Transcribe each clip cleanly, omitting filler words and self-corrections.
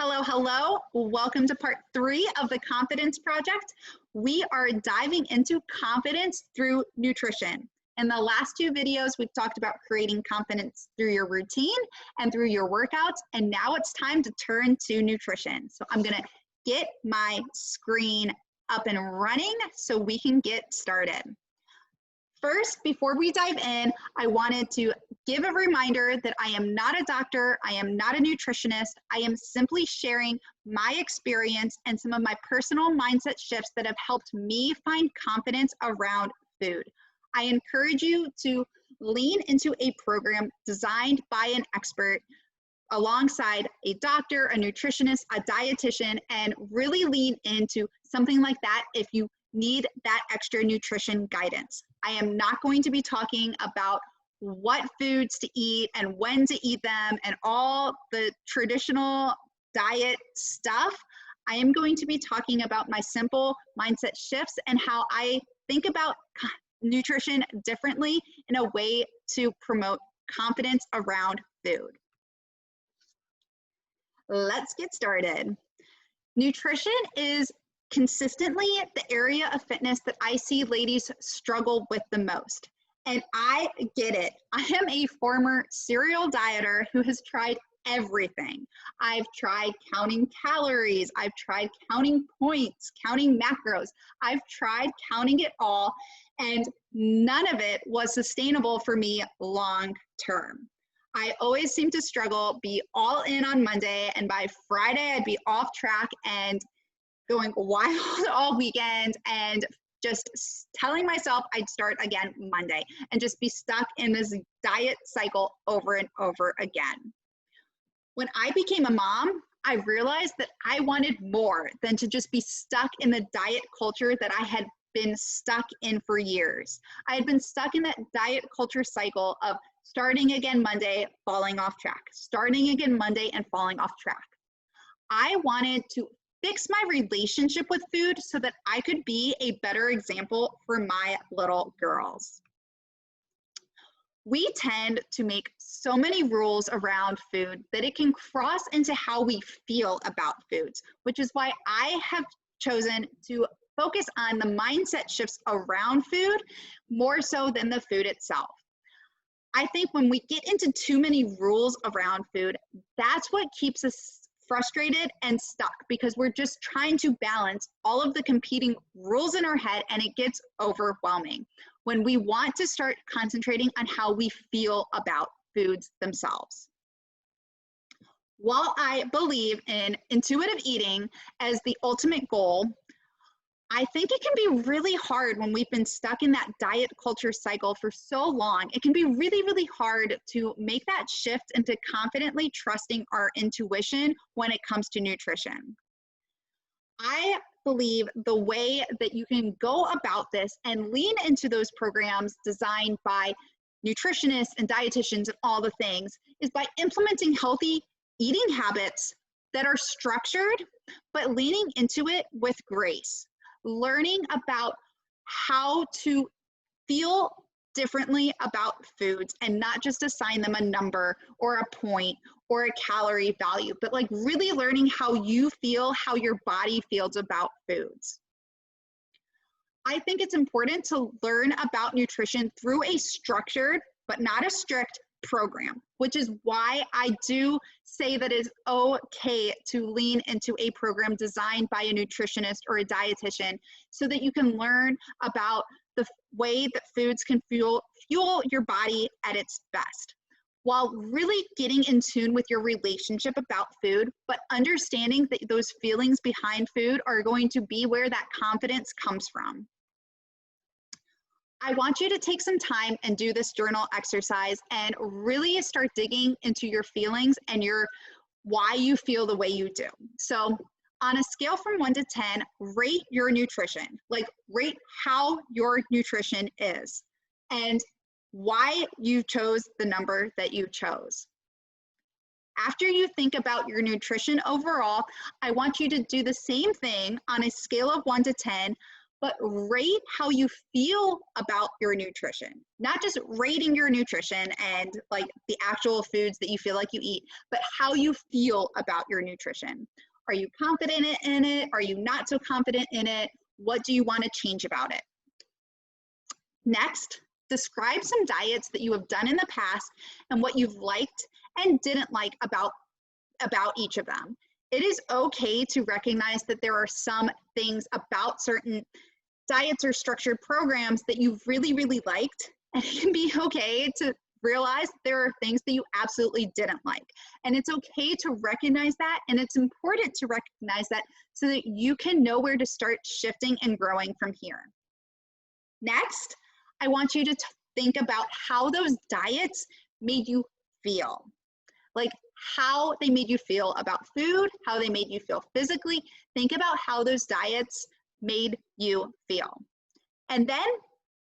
Hello, hello. Welcome to part 3 of the Confidence Project. We are diving into confidence through nutrition. In the last 2 videos, we've talked about creating confidence through your routine and through your workouts, and now it's time to turn to nutrition. So I'm gonna get my screen up and running so we can get started. First, before we dive in, I wanted to give a reminder that I am not a doctor, I am not a nutritionist, I am simply sharing my experience and some of my personal mindset shifts that have helped me find confidence around food. I encourage you to lean into a program designed by an expert alongside a doctor, a nutritionist, a dietitian, and really lean into something like that if you need that extra nutrition guidance. I am not going to be talking about what foods to eat and when to eat them and all the traditional diet stuff. I am going to be talking about my simple mindset shifts and how I think about nutrition differently in a way to promote confidence around food. Let's get started. Nutrition is consistently the area of fitness that I see ladies struggle with the most. And I get it. I am a former serial dieter who has tried everything. I've tried counting calories. I've tried counting points, counting macros. I've tried counting it all, and none of it was sustainable for me long term. I always seem to struggle, be all in on Monday, and by Friday I'd be off track and going wild all weekend and just telling myself I'd start again Monday and just be stuck in this diet cycle over and over again. When I became a mom, I realized that I wanted more than to just be stuck in the diet culture that I had been stuck in for years. I had been stuck in that diet culture cycle of starting again Monday, falling off track, starting again Monday and falling off track. I wanted to fix my relationship with food so that I could be a better example for my little girls. We tend to make so many rules around food that it can cross into how we feel about foods, which is why I have chosen to focus on the mindset shifts around food more so than the food itself. I think when we get into too many rules around food, that's what keeps us frustrated and stuck, because we're just trying to balance all of the competing rules in our head, and it gets overwhelming when we want to start concentrating on how we feel about foods themselves. While I believe in intuitive eating as the ultimate goal, I think it can be really hard when we've been stuck in that diet culture cycle for so long. It can be really, really hard to make that shift into confidently trusting our intuition when it comes to nutrition. I believe the way that you can go about this and lean into those programs designed by nutritionists and dietitians and all the things is by implementing healthy eating habits that are structured, but leaning into it with grace. Learning about how to feel differently about foods and not just assign them a number or a point or a calorie value, but like really learning how you feel, how your body feels about foods. I think it's important to learn about nutrition through a structured, but not a strict program, which is why I do say that it's okay to lean into a program designed by a nutritionist or a dietitian so that you can learn about the way that foods can fuel your body at its best, while really getting in tune with your relationship about food, but understanding that those feelings behind food are going to be where that confidence comes from. I want you to take some time and do this journal exercise and really start digging into your feelings and why you feel the way you do. So on a scale from 1 to 10, rate your nutrition, like rate how your nutrition is and why you chose the number that you chose. After you think about your nutrition overall, I want you to do the same thing on a scale of 1 to 10 but rate how you feel about your nutrition. Not just rating your nutrition and like the actual foods that you feel like you eat, but how you feel about your nutrition. Are you confident in it? Are you not so confident in it? What do you want to change about it? Next, describe some diets that you have done in the past and what you've liked and didn't like about each of them. It is okay to recognize that there are some things about certain diets or structured programs that you've really, really liked, and it can be okay to realize there are things that you absolutely didn't like. And it's okay to recognize that, and it's important to recognize that so that you can know where to start shifting and growing from here. Next, I want you to think about how those diets made you feel. Like how they made you feel about food, how they made you feel physically. Think about how those diets made you feel. And then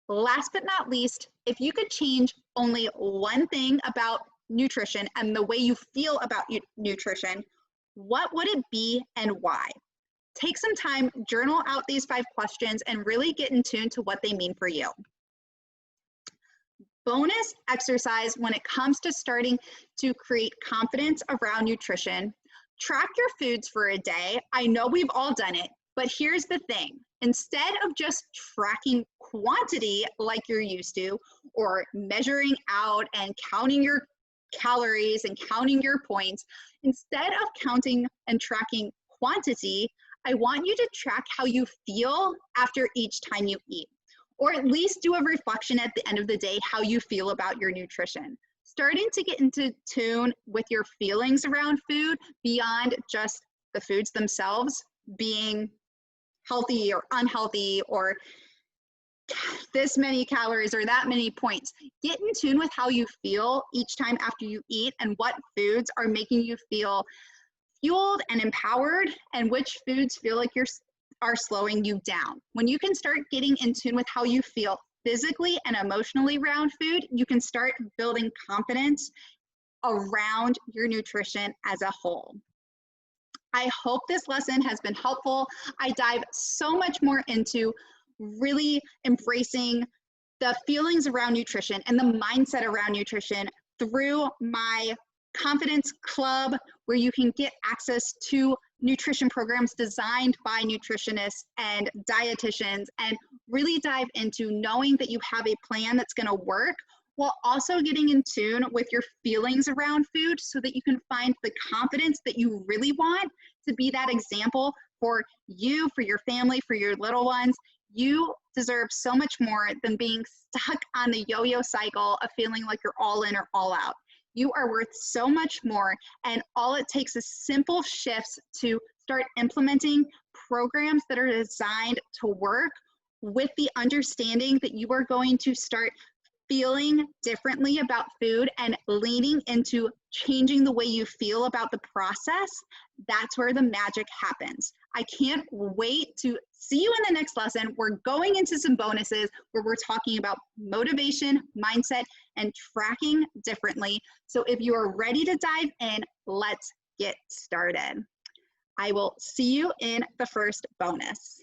last but not least, if you could change only one thing about nutrition and the way you feel about nutrition, what would it be and why? Take some time, journal out these 5 questions, and really get in tune to what they mean for you. Bonus exercise when it comes to starting to create confidence around nutrition. Track your foods for a day. I know we've all done it, but here's the thing. Instead of just tracking quantity like you're used to, or measuring out and counting your calories and counting your points, instead of counting and tracking quantity, I want you to track how you feel after each time you eat, or at least do a reflection at the end of the day, how you feel about your nutrition. Starting to get into tune with your feelings around food beyond just the foods themselves being healthy or unhealthy or this many calories or that many points. Get in tune with how you feel each time after you eat and what foods are making you feel fueled and empowered, and which foods feel like are slowing you down. When you can start getting in tune with how you feel physically and emotionally around food, you can start building confidence around your nutrition as a whole. I hope this lesson has been helpful. I dive so much more into really embracing the feelings around nutrition and the mindset around nutrition through my Confidence Club, where you can get access to nutrition programs designed by nutritionists and dietitians, and really dive into knowing that you have a plan that's going to work, while also getting in tune with your feelings around food so that you can find the confidence that you really want to be that example for you, for your family, for your little ones. You deserve so much more than being stuck on the yo-yo cycle of feeling like you're all in or all out. You are worth so much more, and all it takes is simple shifts to start implementing programs that are designed to work, with the understanding that you are going to start feeling differently about food and leaning into changing the way you feel about the process. That's where the magic happens. I can't wait to see you in the next lesson. We're going into some bonuses where we're talking about motivation, mindset, and tracking differently. So if you are ready to dive in, let's get started. I will see you in the first bonus.